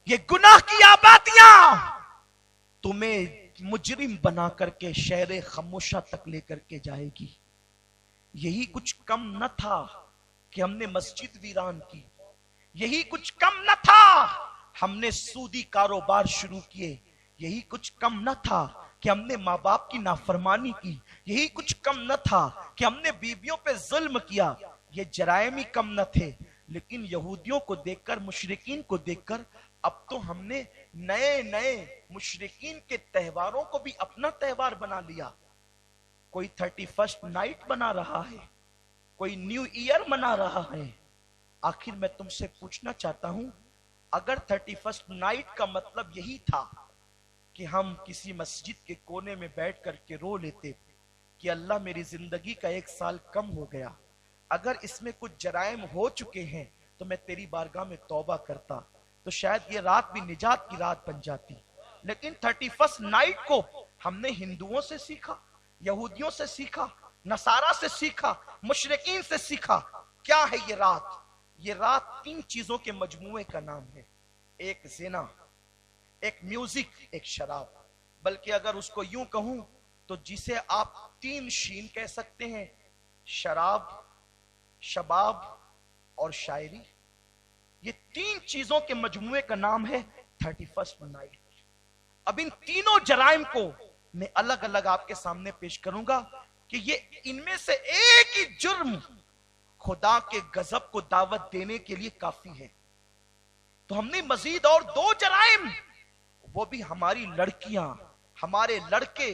ये गुनाह की आबादियां तुम्हें मुजरिम बना करके शहर खामोशा तक लेकर के जाएगी। यही कुछ कम न था कि हमने मस्जिद वीरान की, यही कुछ कम न था हमने सूदी कारोबार शुरू किए, यही कुछ कम न था कि हमने माँ बाप की नाफरमानी की, यही कुछ कम न था कि हमने बीवियों पे जुल्म किया। ये जराइम ही कम न थे, लेकिन यहूदियों को देखकर, मुशरिकीन को देखकर अब तो हमने नए नए मुशरिकीन के त्योहारों को भी अपना त्योहार बना लिया। कोई 31st नाइट बना रहा है, कोई न्यू ईयर मना रहा है। आखिर मैं तुमसे पूछना चाहता हूं, अगर 31st नाइट का मतलब यही था कि हम किसी मस्जिद के कोने में बैठ करके रो लेते कि अल्लाह मेरी जिंदगी का 1 साल कम हो गया, अगर इसमें कुछ जराइम हो चुके हैं तो मैं तेरी बारगाह में तौबा करता, तो शायद ये रात भी निजात की रात बन जाती। लेकिन 31st नाइट को हमने हिंदुओं से सीखा, यहूदियों से सीखा, नसारा से सीखा, मुशरिकीन से सीखा। क्या है ये रात? ये रात 3 चीजों के मजमुए का नाम है। एक ज़िना, एक म्यूजिक, एक शराब। बल्कि अगर उसको यूं कहूं तो जिसे आप 3 शीन कह सकते हैं, शराब, शबाब और शायरी। ये 3 चीजों के मजमुए का नाम है 31st नाइट। अब इन तीनों जराइम को मैं अलग अलग आपके सामने पेश करूंगा कि ये इनमें से एक ही जुर्म खुदा के गजब को दावत देने के लिए काफी है। तो हमने मजीद और 2 जराइम, वो भी हमारी लड़कियां, हमारे लड़के,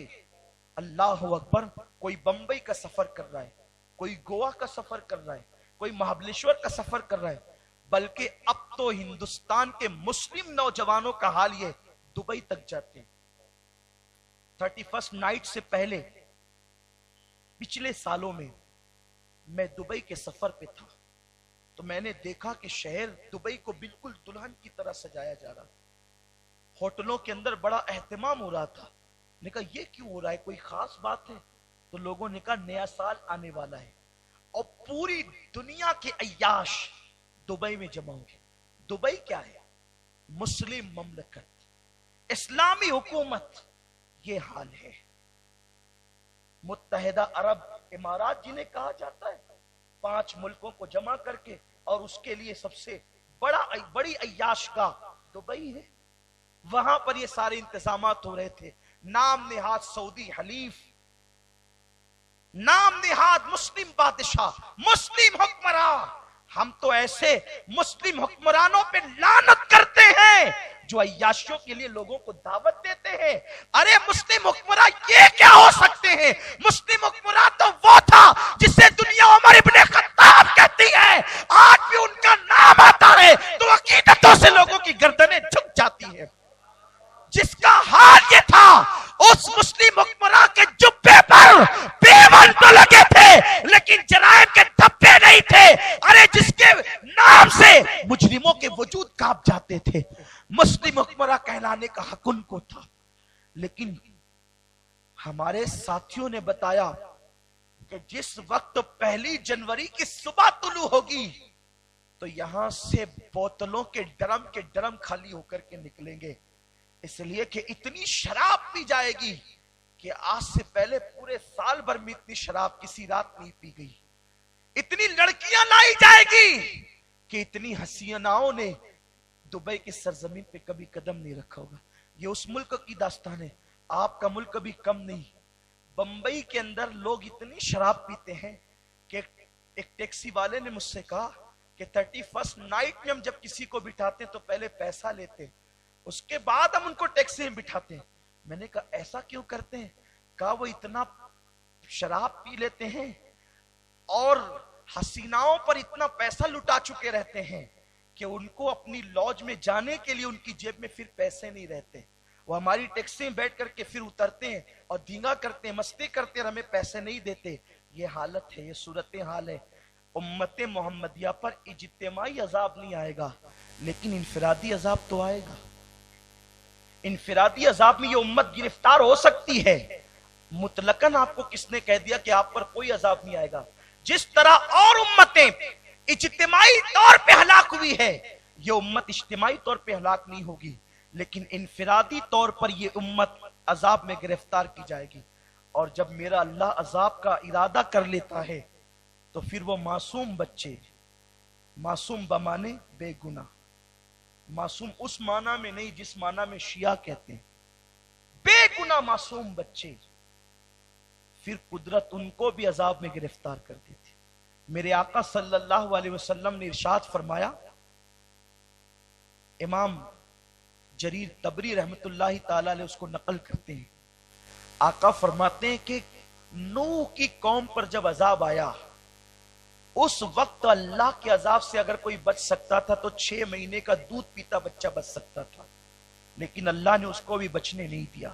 अल्लाह अकबर, कोई बंबई का सफर कर रहा है, कोई गोवा का सफर कर रहा है, कोई महाबलेश्वर का सफर कर रहा है, बल्कि अब तो हिंदुस्तान के मुस्लिम नौजवानों का हाल ये दुबई तक जाते हैं। 31st नाइट से पहले पिछले सालों में मैं दुबई के सफर पे था, तो मैंने देखा कि शहर दुबई को बिल्कुल दुल्हन की तरह सजाया जा रहा। होटलों के अंदर बड़ा एहतमाम हो रहा था। मैंने कहा ये क्यों हो रहा है, कोई खास बात है? तो लोगों ने कहा नया साल आने वाला है और पूरी दुनिया के अय्याश दुबई में जमा होंगे। दुबई क्या है? मुस्लिम ममलकत, इस्लामी हुकूमत। ये हाल है। मुत्तहिदा अरब इमारात जिन्हें कहा जाता है, 5 मुल्कों को जमा करके, और उसके लिए सबसे बड़ी अय्याशगाह दुबई है। वहां पर ये सारे इंतजामात हो रहे थे। नाम निहाद सऊदी हलीफ, नाम निहाद मुस्लिम बादशाह, मुस्लिम हुक्मरान। हम तो ऐसे मुस्लिम हुक्मरानों पे लानत करते हैं जो अय्याशियों के लिए लोगों को दावत देते हैं। अरे मुस्लिम हुक्मरान ये क्या हो सकते हैं? मुस्लिम हुक्मरान तो वो था जिसे दुनिया उमर इब्ने खत्ताब कहती है। आज भी उनका नाम आता है तो अकीदतों से लोगों की गर्दनें झुक जाती है। जिसका हाल ये था, उस मुस्लिम हुक्मरान के जुब्बे पर पेवन तो लगे थे लेकिन जराइम के धब्बे नहीं थे। अरे जिसके नाम से मुजरिमों के वजूद कांप जाते थे, मुस्लिम हुक्मरान कहलाने का हक उनको था। लेकिन हमारे साथियों ने बताया कि जिस वक्त 1 जनवरी की सुबह तुलू होगी तो यहां से बोतलों के ड्रम खाली होकर के निकलेंगे, इसलिए कि इतनी शराब पी जाएगी कि आज से पहले पूरे साल भर में इतनी शराब किसी रात नहीं पी गई। इतनी लड़कियां लाई जाएगी कि इतनी हसीनाओं ने दुबई की सरजमीन पे कभी कदम नहीं रखा होगा। ये उस मुल्क की दास्तान है, आपका मुल्क कभी कम नहीं। बंबई के अंदर लोग इतनी शराब पीते हैं कि एक टैक्सी वाले ने मुझसे कहा कि 31st नाइट में हम जब किसी को बिठाते हैं तो पहले पैसा लेते हैं, उसके बाद हम उनको टैक्सी में बिठाते हैं। मैंने कहा ऐसा क्यों करते हैं? कहा वो इतना शराब पी लेते हैं और हसीनाओं पर इतना पैसा लुटा चुके रहते हैं कि उनको अपनी लॉज में जाने के लिए उनकी जेब में फिर पैसे नहीं रहते। वो हमारी टैक्सी में बैठ करके फिर उतरते हैं और धींगा करते हैं, मस्ती करते हैं, हमें पैसे नहीं देते। ये हालत है, ये सूरत हाल है। उम्मत मोहम्मदिया पर इज्तिमाई अजाब नहीं आएगा लेकिन इनफरादी अजाब तो आएगा। इनफरादी अजाब में ये उम्मत गिरफ्तार हो सकती है। मुतलकन आपको किसने कह दिया कि आप पर कोई अजाब नहीं आएगा? जिस तरह और उम्मतें इज्तिमाई तौर पे हलाक हुई है, یہ امت اجتماعی طور پہ ہلاک نہیں ہوگی، لیکن انفرادی طور پر یہ امت عذاب میں گرفتار کی جائے گی۔ اور جب میرا اللہ عذاب کا ارادہ کر لیتا ہے تو پھر وہ معصوم بچے، معصوم بمانے بے گناہ، معصوم اس معنی میں نہیں جس معنی میں شیعہ کہتے ہیں، بے گناہ معصوم بچے، پھر قدرت ان کو بھی عذاب میں گرفتار کر دیتی۔ میرے آقا صلی اللہ علیہ وسلم نے ارشاد فرمایا، امام جریر طبری رحمت اللہ تعالی علیہ اس کو نقل کرتے ہیں، آقا فرماتے ہیں کہ نوح کی قوم پر جب عذاب آیا، اس وقت اللہ کے عذاب سے اگر کوئی بچ سکتا تھا تو 6 مہینے کا دودھ پیتا بچہ بچ سکتا تھا، لیکن اللہ نے اس کو بھی بچنے نہیں دیا۔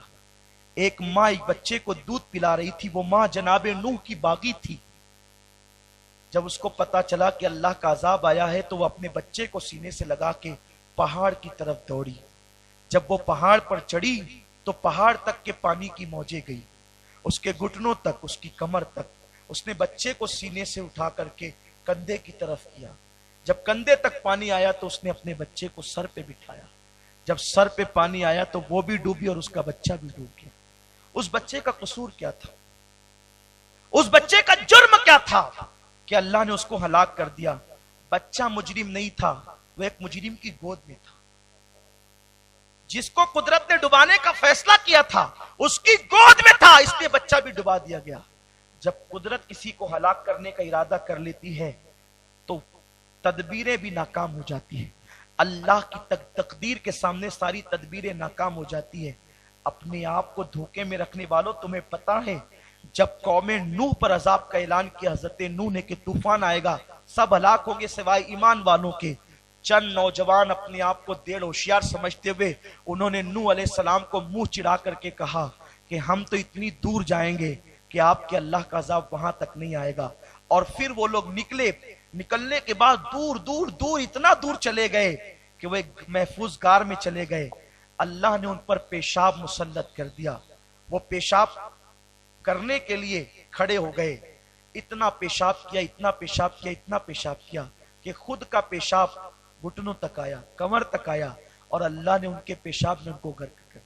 ایک ماں ایک بچے کو دودھ پلا رہی تھی، وہ ماں جناب نوح کی باغی تھی۔ جب اس کو پتا چلا کہ اللہ کا عذاب آیا ہے تو وہ اپنے بچے کو سینے سے لگا کے پہاڑ کی طرف دوڑی۔ جب وہ پہاڑ پر چڑھی تو پہاڑ تک کے پانی کی موجیں گئی، اس کے گھٹنوں تک، اس کی کمر تک۔ اس نے بچے کو سینے سے اٹھا کر کے کندھے کی طرف کیا، جب کندھے تک پانی آیا تو اس نے اپنے بچے کو سر پہ بٹھایا، جب سر پہ پانی آیا تو وہ بھی ڈوبی اور اس کا بچہ بھی ڈوب گیا۔ اس بچے کا قصور کیا تھا؟ اس بچے کا جرم کیا تھا کہ اللہ نے اس کو ہلاک کر دیا؟ بچہ مجرم نہیں تھا، وہ ایک مجرم کی گود میں تھا۔ جس کو قدرت نے ڈبانے کا فیصلہ کیا تھا اس کی گود میں تھا، اس لیے بچہ بھی ڈبا دیا گیا۔ جب قدرت کسی کو ہلاک کرنے کا ارادہ کر لیتی ہے تو تدبیریں بھی ناکام ہو جاتی ہیں۔ اللہ کی تقدیر کے سامنے ساری تدبیریں ناکام ہو جاتی ہے۔ اپنے آپ کو دھوکے میں رکھنے والوں، تمہیں پتا ہے جب قوم نوح پر عذاب کا اعلان کیا حضرت نوح نے کہ طوفان آئے گا، سب ہلاک ہوں گے سوائے ایمان والوں کے، چند نوجوان اپنے آپ کو دیر ہوشیار سمجھتے ہوئے انہوں نے نوح علیہ السلام کو منہ چڑھا کر کے کہا کہ ہم تو اتنی دور جائیں گے کہ آپ کے اللہ کا عذاب وہاں تک نہیں آئے گا۔ اور پھر وہ لوگ نکلنے کے بعد دور دور دور اتنا دور چلے گئے کہ وہ ایک محفوظ غار میں چلے گئے۔ اللہ نے ان پر پیشاب مسلط کر دیا، وہ پیشاب کرنے کے لیے کھڑے ہو گئے، اتنا پیشاب کیا، اتنا پیشاب کیا، اتنا پیشاب کیا کہ خود کا پیشاب گھٹنوں تک آیا، کمر تک آیا، اور اللہ نے ان کے پیشاب میں ان کو غرق کر دیا۔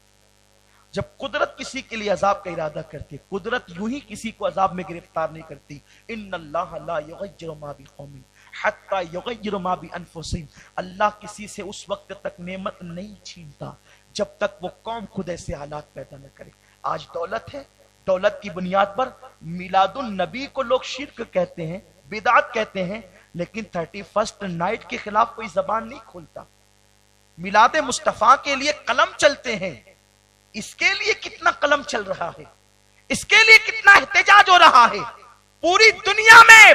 جب قدرت کسی کے لیے عذاب کا ارادہ کرتی، قدرت یوں ہی کسی کو عذاب میں گرفتار نہیں کرتی۔ ان اللہ لا یغیر ما بقوم حتی یغیر ما بانفسہم، اللہ کسی سے اس وقت تک نعمت نہیں چھینتا جب تک وہ قوم خود ایسے حالات پیدا نہ کرے۔ آج دولت ہے، دولت کی بنیاد پر میلاد النبی کو لوگ شرک کہتے ہیں، بدعت کہتے ہیں، لیکن 31 نائٹ کے خلاف کوئی زبان نہیں کھولتا۔ میلاد مصطفیٰ کے لیے قلم چلتے ہیں، اس کے لیے کتنا قلم چل رہا ہے، اس کے لیے کتنا احتجاج ہو رہا ہے پوری دنیا میں۔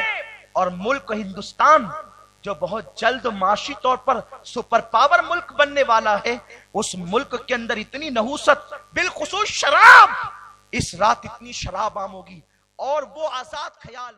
اور ملک ہندوستان جو بہت جلد معاشی طور پر سپر پاور ملک بننے والا ہے، اس ملک کے اندر اتنی نحوست، بالخصوص شراب، اس رات اتنی شراب عام ہوگی اور وہ آزاد خیال